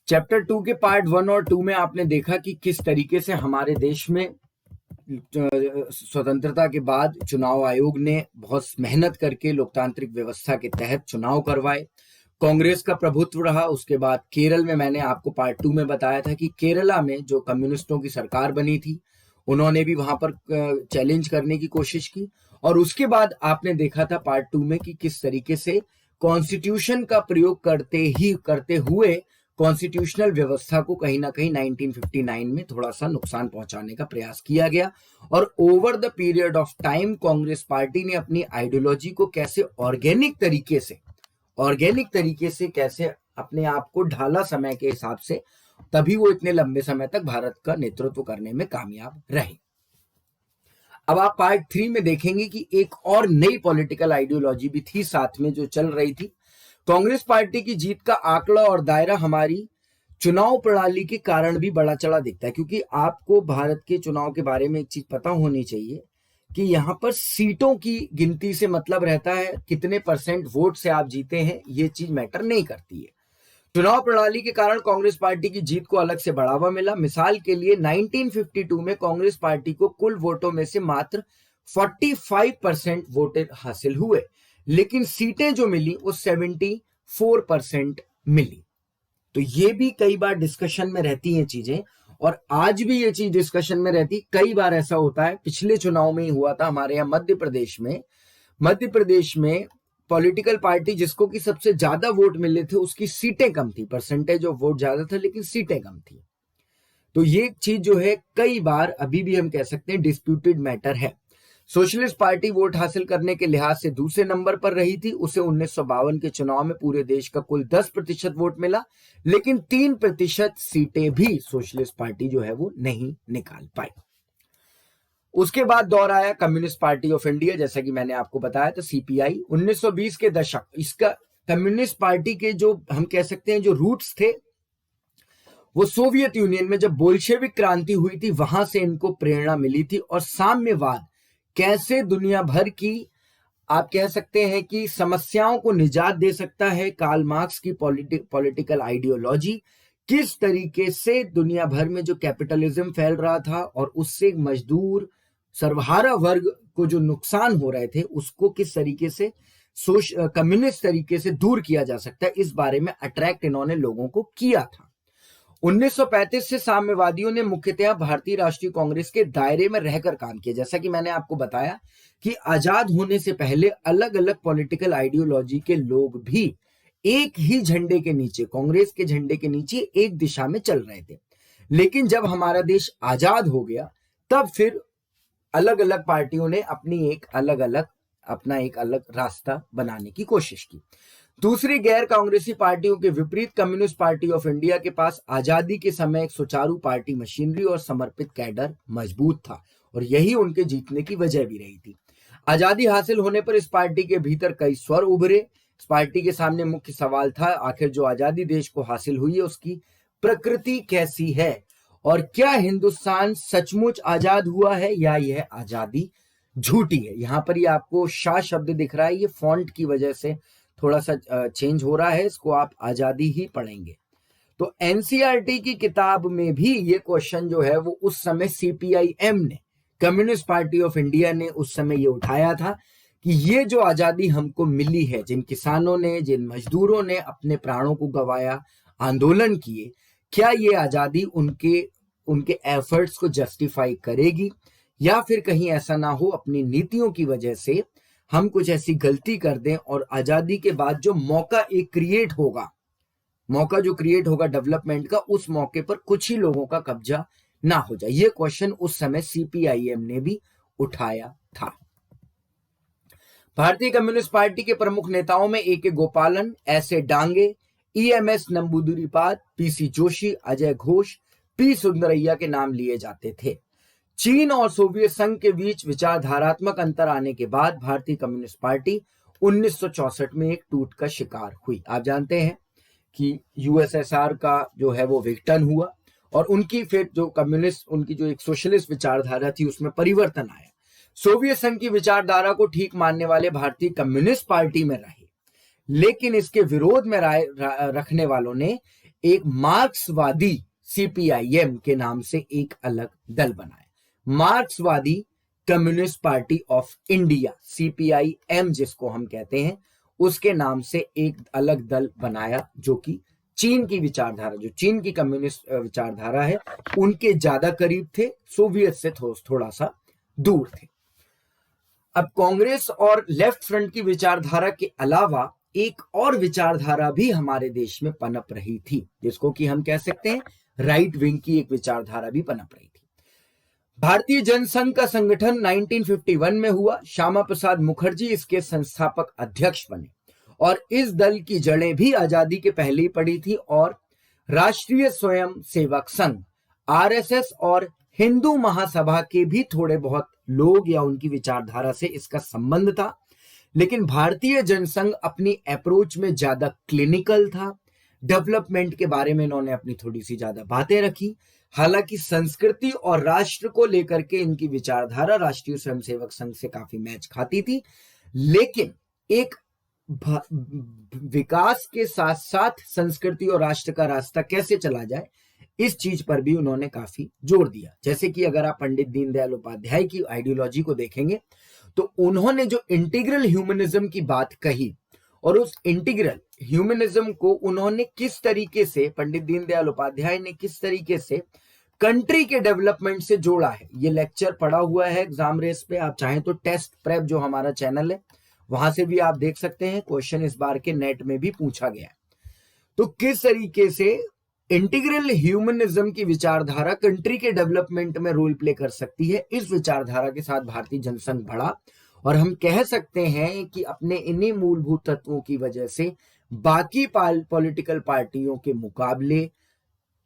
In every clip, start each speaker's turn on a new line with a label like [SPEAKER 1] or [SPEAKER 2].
[SPEAKER 1] Chapter 2 के part 1 और 2 में आपने देखा कि किस तरीके से हमारे देश में स्वतंत्रता के बाद चुनाव आयोग ने बहुत मेहनत करके लोकतांत्रिक व्यवस्था के तहत चुनाव करवाए। कांग्रेस का प्रभुत्व रहा। उसके बाद केरल में मैंने आपको पार्ट 2 में बताया था कि केरला में जो कम्युनिस्टों की सरकार बनी थी उन्होंने भी वहां पर चैलेंज करने की कोशिश की। और उसके बाद आपने देखा था पार्ट 2 में कि किस तरीके से कॉन्स्टिट्यूशन का प्रयोग करते हुए कॉन्स्टिट्यूशनल व्यवस्था को कहीं ना कहीं 1959 में थोड़ा सा नुकसान पहुंचाने का प्रयास किया गया। और over the period of time Congress party ने अपनी आइडियोलॉजी को कैसे ऑर्गेनिक तरीके से कैसे अपने आप को ढाला समय के हिसाब से, तभी वो इतने लंबे समय तक भारत का नेतृत्व करने में कामयाब रहे। अब आप पार्ट 3 में देखेंगे कि एक और नई पॉलिटिकल आइडियोलॉजी भी थी साथ में जो चल रही थी। कांग्रेस पार्टी की जीत का आंकड़ा और दायरा हमारी चुनाव प्रणाली के कारण भी बड़ा चढ़ा दिखता है, क्योंकि आपको भारत के चुनाव के बारे में एक चीज पता होनी चाहिए कि यहां पर सीटों की गिनती से मतलब रहता है कितने परसेंट वोट से आप जीते हैं, ये चीज मैटर नहीं करती है। चुनाव प्रणाली के कारण कांग्रेस पार्टी की जीत को अलग से बढ़ावा मिला। मिसाल के लिए 1952 में कांग्रेस पार्टी को कुल वोटों में से मात्र 45% वोट हासिल हुए, लेकिन सीटें जो मिली वो 74% मिली। तो ये भी कई बार डिस्कशन में रहती हैं चीजें, और आज भी ये चीज डिस्कशन में रहती। कई बार ऐसा होता है, पिछले चुनाव में ही हुआ था हमारे यहाँ मध्य प्रदेश में पॉलिटिकल पार्टी जिसको कि सबसे ज्यादा वोट मिले थे उसकी सीटें कम थी, परसेंटेज ऑफ वोट ज्यादा था लेकिन सीटें कम थी। तो ये चीज जो है कई बार अभी भी हम कह सकते हैं डिस्प्यूटेड मैटर है। सोशलिस्ट पार्टी वोट हासिल करने के लिहाज से दूसरे नंबर पर रही थी। उसे 1952 के चुनाव में पूरे देश का कुल 10% वोट मिला, लेकिन 3% सीटें भी सोशलिस्ट पार्टी जो है वो नहीं निकाल पाई। उसके बाद दौर आया कम्युनिस्ट पार्टी ऑफ इंडिया, जैसा कि मैंने आपको बताया था सीपीआई। 1920 के दशक इसका कम्युनिस्ट पार्टी के जो हम कह सकते हैं जो रूट्स थे वो सोवियत यूनियन में जब बोल्शेविक क्रांति हुई थी वहां से इनको प्रेरणा मिली थी। और साम्यवाद कैसे दुनिया भर की आप कह सकते हैं कि समस्याओं को निजात दे सकता है, कार्ल मार्क्स की पॉलिटिकल आइडियोलॉजी किस तरीके से दुनिया भर में जो कैपिटलिज्म फैल रहा था और उससे मजदूर सर्वहारा वर्ग को जो नुकसान हो रहे थे उसको किस तरीके से कम्युनिस्ट तरीके से दूर किया जा सकता है, इस बारे में अट्रैक्ट इन्होंने लोगों को किया था। 1935 से साम्यवादियों ने मुख्यतः भारतीय राष्ट्रीय कांग्रेस के दायरे में रहकर काम किया। जैसा कि मैंने आपको बताया कि आजाद होने से पहले अलग अलग पॉलिटिकल आइडियोलॉजी के लोग भी एक ही झंडे के नीचे, कांग्रेस के झंडे के नीचे एक दिशा में चल रहे थे। लेकिन जब हमारा देश आजाद हो गया तब फिर अलग अलग पार्टियों ने अपना एक अलग रास्ता बनाने की कोशिश की। दूसरी गैर कांग्रेसी पार्टियों के विपरीत कम्युनिस्ट पार्टी ऑफ इंडिया के पास आजादी के समय एक सुचारू पार्टी मशीनरी और समर्पित कैडर मजबूत था, और यही उनके जीतने की वजह भी रही थी। आजादी हासिल होने पर इस पार्टी के भीतर कई स्वर उभरे। इस पार्टी के सामने मुख्य सवाल था, आखिर जो आजादी देश को हासिल हुई है उसकी प्रकृति कैसी है, और क्या हिंदुस्तान सचमुच आजाद हुआ है या यह आजादी झूठी है। यहां पर ये आपको शाह शब्द दिख रहा है, ये फॉन्ट की वजह से थोड़ा सा चेंज हो रहा है, इसको आप आजादी ही पढ़ेंगे। तो एनसीईआरटी की किताब में भी ये क्वेश्चन जो है वो उस समय सीपीआईएम ने, कम्युनिस्ट पार्टी ऑफ इंडिया ने उस समय ये उठाया था कि ये जो आजादी हमको मिली है, जिन किसानों ने, जिन मजदूरों ने अपने प्राणों को गंवाया, आंदोलन किए, क्या ये आजादी उनके एफर्ट्स को जस्टिफाई करेगी, या फिर कहीं ऐसा ना हो अपनी नीतियों की वजह से हम कुछ ऐसी गलती कर दें और आजादी के बाद जो मौका क्रिएट होगा डेवलपमेंट का, उस मौके पर कुछ ही लोगों का कब्जा ना हो जाए। ये क्वेश्चन उस समय सीपीआईएम ने भी उठाया था। भारतीय कम्युनिस्ट पार्टी के प्रमुख नेताओं में A K. Gopalan, S A. Dange, E M S. Namboodiripad, P C. Joshi, Ajay Ghosh, P. Sundarayya के नाम लिए जाते थे। चीन और सोवियत संघ के बीच विचारधारात्मक अंतर आने के बाद भारतीय कम्युनिस्ट पार्टी 1964 में एक टूट का शिकार हुई। आप जानते हैं कि यूएसएसआर का जो है वो विघटन हुआ और उनकी फिर जो कम्युनिस्ट, उनकी जो एक सोशलिस्ट विचारधारा थी उसमें परिवर्तन आया। सोवियत संघ की विचारधारा को ठीक मानने वाले भारतीय कम्युनिस्ट पार्टी में रहे, लेकिन इसके विरोध में राय रखने वालों ने एक मार्क्सवादी सीपीआईएम के नाम से एक अलग दल बनाया। मार्क्सवादी communist party of India, CPIM जिसको हम कहते हैं, उसके नाम से एक अलग दल बनाया जो कि चीन की विचारधारा, जो चीन की कम्युनिस्ट विचारधारा है, उनके ज्यादा करीब थे, सोवियत से थोड़ा सा दूर थे। अब कांग्रेस और लेफ्ट फ्रंट की विचारधारा के अलावा एक और विचारधारा भी हमारे देश में पनप रही थी, जिसको कि हम कह सकते हैं राइट विंग की एक विचारधारा भी पनप रही थी। भारतीय जनसंघ का संगठन 1951 में हुआ। श्यामा प्रसाद मुखर्जी इसके संस्थापक अध्यक्ष बने और इस दल की जड़ें भी आजादी के पहले ही पड़ी थी और राष्ट्रीय स्वयं सेवक संघ, आरएसएस और हिंदू महासभा के भी थोड़े बहुत लोग या उनकी विचारधारा से इसका संबंध था। लेकिन भारतीय जनसंघ अपनी अप्रोच में ज्यादा क्लिनिकल था, डेवलपमेंट के बारे में इन्होंने अपनी थोड़ी सी ज्यादा बातें रखी। हालांकि संस्कृति और राष्ट्र को लेकर के इनकी विचारधारा राष्ट्रीय स्वयंसेवक संघ से काफी मैच खाती थी, लेकिन एक विकास के साथ साथ संस्कृति और राष्ट्र का रास्ता कैसे चला जाए, इस चीज पर भी उन्होंने काफी जोर दिया। जैसे कि अगर आप पंडित दीनदयाल उपाध्याय की आइडियोलॉजी को देखेंगे तो उन्होंने जो इंटीग्रल ह्यूमनिज्म की बात कही और उस इंटीग्रल ह्यूमनिज्म को उन्होंने किस तरीके से, पंडित दीनदयाल उपाध्याय ने किस तरीके से कंट्री के डेवलपमेंट से जोड़ा है, ये लेक्चर पड़ा हुआ है एग्जाम रेस पे। आप चाहें तो टेस्ट प्रेप जो हमारा चैनल है वहां से भी आप देख सकते हैं, क्वेश्चन इस बार के नेट में भी पूछा गया। तो किस तरीके से इंटीग्रल ह्यूमनिज्म की विचारधारा कंट्री के डेवलपमेंट में रोल प्ले कर सकती है, इस विचारधारा के साथ भारतीय जनसंघ बढ़ा और हम कह सकते हैं कि अपने इन्हीं मूलभूत तत्वों की वजह से बाकी पॉलिटिकल पार्टियों के मुकाबले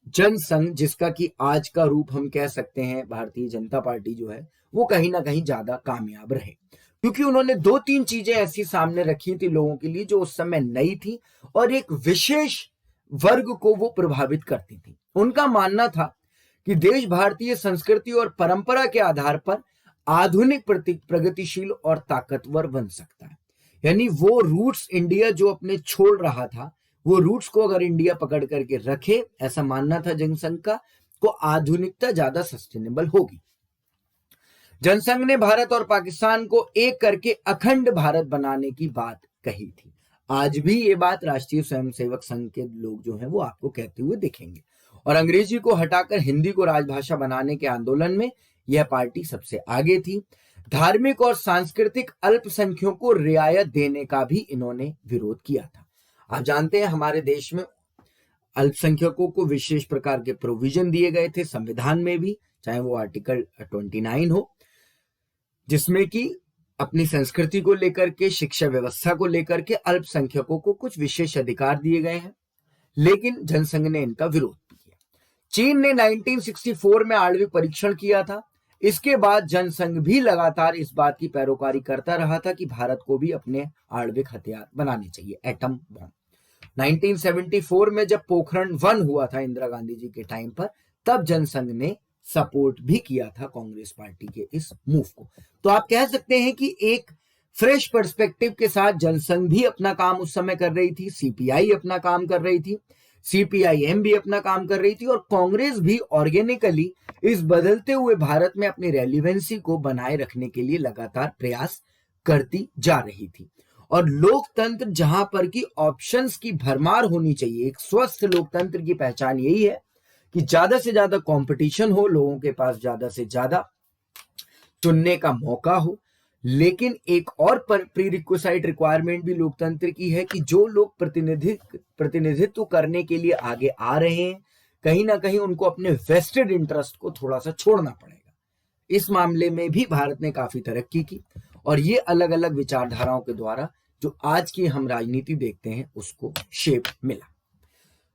[SPEAKER 1] जनसंघ, जिसका कि आज का रूप हम कह सकते हैं भारतीय जनता पार्टी जो है, वो कहीं ना कहीं ज्यादा कामयाब रहे, क्योंकि उन्होंने 2-3 चीजें ऐसी सामने रखी थी लोगों के लिए जो उस समय नई थी और एक विशेष वर्ग को वो प्रभावित करती थी। उनका मानना था कि देश भारतीय संस्कृति और परंपरा के आधार पर आधुनिक, प्रगतिशील और ताकतवर बन सकता है। यानी वो रूट्स इंडिया जो अपने छोड़ रहा था, वो रूट्स को अगर इंडिया पकड़ करके रखे, ऐसा मानना था जनसंघ का, तो आधुनिकता ज्यादा सस्टेनेबल होगी। जनसंघ ने भारत और पाकिस्तान को एक करके अखंड भारत बनाने की बात कही थी। आज भी ये बात राष्ट्रीय स्वयंसेवक संघ के लोग जो हैं वो आपको कहते हुए दिखेंगे। और अंग्रेजी को हटाकर हिंदी को राजभाषा बनाने के आंदोलन में यह पार्टी सबसे आगे थी। धार्मिक और सांस्कृतिक अल्पसंख्यकों को रियायत देने का भी इन्होंने विरोध किया था। आप जानते हैं हमारे देश में अल्पसंख्यकों को विशेष प्रकार के प्रोविजन दिए गए थे संविधान में भी, चाहे वो आर्टिकल 29 हो, जिसमें कि अपनी संस्कृति को लेकर के, शिक्षा व्यवस्था को लेकर के अल्पसंख्यकों को कुछ विशेष अधिकार दिए गए हैं, लेकिन जनसंघ ने इनका विरोध किया। चीन ने 1964 में आणविक परीक्षण किया था। इसके बाद जनसंघ भी लगातार इस बात की पैरोकारी करता रहा था कि भारत को भी अपने आणविक हथियार बनाने चाहिए, एटम बॉम्ब। 1974 में जब पोखरण 1 हुआ था इंदिरा गांधी जी के टाइम पर, तब जनसंघ ने सपोर्ट भी किया था कांग्रेस पार्टी के इस मूव को। तो आप कह सकते हैं कि एक फ्रेश पर्सपेक्टिव के साथ जनसंघ भी अपना काम उस समय कर रही थी, सीपीआई अपना काम कर रही थी, सीपीआईएम भी अपना काम कर रही थी और कांग्रेस भी ऑर्गेनिकली इस बदलते हुए भारत में अपनी रेलिवेंसी को बनाए रखने के लिए लगातार प्रयास करती जा रही थी। और लोकतंत्र जहां पर की ऑप्शंस की भरमार होनी चाहिए, एक स्वस्थ लोकतंत्र की पहचान यही है कि ज्यादा से ज्यादा कंपटीशन हो, लोगों के पास ज्यादा से ज्यादा चुनने का मौका हो। लेकिन एक और प्रीरिक्विसाइट रिक्वायरमेंट भी लोकतंत्र की है कि जो लोग प्रतिनिधित्व करने के लिए आगे आ रहे हैं, कहीं ना कहीं उनको अपने वेस्टेड इंटरेस्ट को थोड़ा सा छोड़ना पड़ेगा। इस मामले में भी भारत ने काफी तरक्की की और ये अलग अलग विचारधाराओं के द्वारा जो आज की हम राजनीति देखते हैं उसको शेप मिला।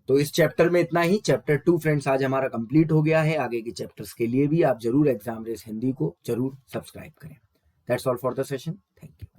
[SPEAKER 1] तो इस चैप्टर में इतना ही। चैप्टर 2 फ्रेंड्स आज हमारा कंप्लीट हो गया है। आगे के चैप्टर्स के लिए भी आप जरूर एग्जाम रेस हिंदी को जरूर सब्सक्राइब करें। That's all for the session. Thank you.